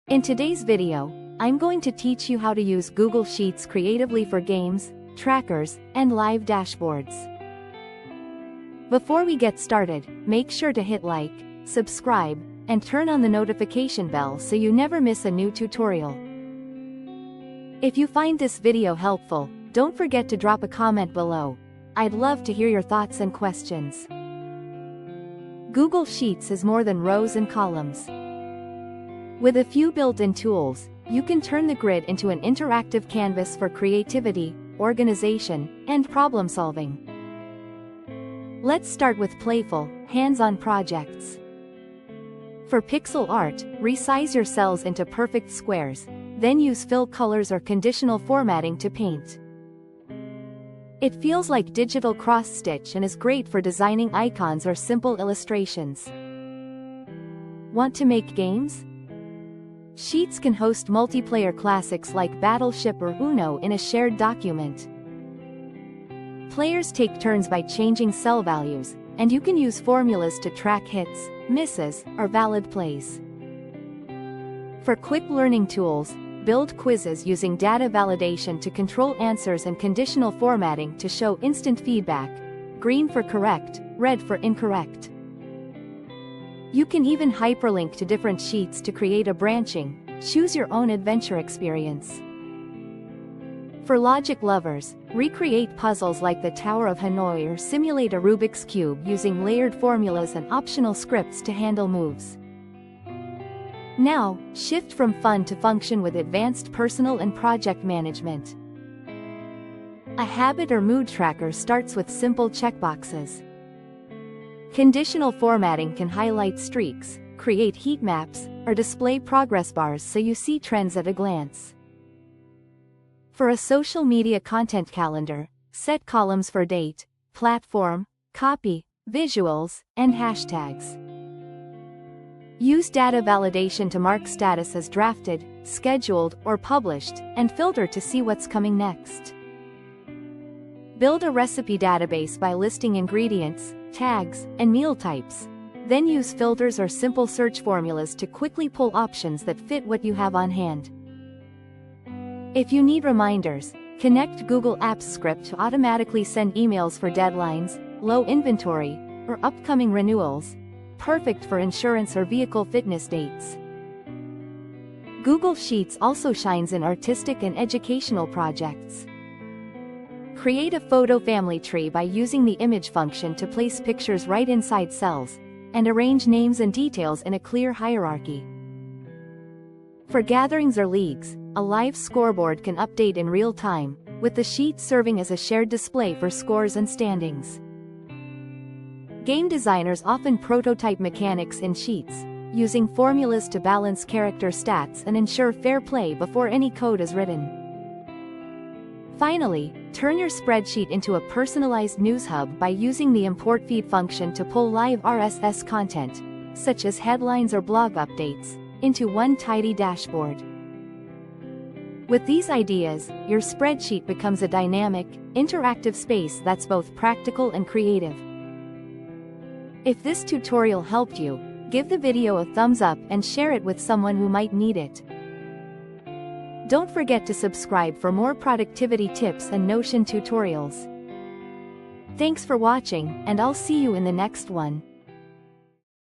In today's video, I'm going to teach you how to use Google Sheets creatively for games, trackers, and live dashboards. Before we get started, make sure to hit like, subscribe, and turn on the notification bell so you never miss a new tutorial. If you find this video helpful, don't forget to drop a comment below. I'd love to hear your thoughts and questions. Google Sheets is more than rows and columns. With a few built-in tools, you can turn the grid into an interactive canvas for creativity, organization, and problem-solving. Let's start with playful, hands-on projects. For pixel art, resize your cells into perfect squares, then use fill colors or conditional formatting to paint. It feels like digital cross-stitch and is great for designing icons or simple illustrations. Want to make games? Sheets can host multiplayer classics like Battleship or Uno in a shared document. Players take turns by changing cell values, and you can use formulas to track hits, misses, or valid plays. For quick learning tools, build quizzes using data validation to control answers and conditional formatting to show instant feedback, green for correct, red for incorrect. You can even hyperlink to different sheets to create a branching, choose your own adventure experience. For logic lovers, recreate puzzles like the Tower of Hanoi or simulate a Rubik's Cube using layered formulas and optional scripts to handle moves. Now, shift from fun to function with advanced personal and project management. A habit or mood tracker starts with simple checkboxes. Conditional formatting can highlight streaks, create heat maps, or display progress bars so you see trends at a glance. For a social media content calendar, set columns for date, platform, copy, visuals, and hashtags. Use data validation to mark status as drafted, scheduled, or published, and filter to see what's coming next. Build a recipe database by listing ingredients, tags, and meal types. Then use filters or simple search formulas to quickly pull options that fit what you have on hand. If you need reminders, connect Google Apps script to automatically send emails for deadlines, low inventory, or upcoming renewals. Perfect for insurance or vehicle fitness dates. Google Sheets also shines in artistic and educational projects. Create a photo family tree by using the image function to place pictures right inside cells, and arrange names and details in a clear hierarchy. For gatherings or leagues, a live scoreboard can update in real time, with the sheet serving as a shared display for scores and standings. Game designers often prototype mechanics in sheets, using formulas to balance character stats and ensure fair play before any code is written. Finally, turn your spreadsheet into a personalized news hub by using the import feed function to pull live RSS content, such as headlines or blog updates, into one tidy dashboard. With these ideas, your spreadsheet becomes a dynamic, interactive space that's both practical and creative. If this tutorial helped you, give the video a thumbs up and share it with someone who might need it. Don't forget to subscribe for more productivity tips and Notion tutorials. Thanks for watching, and I'll see you in the next one.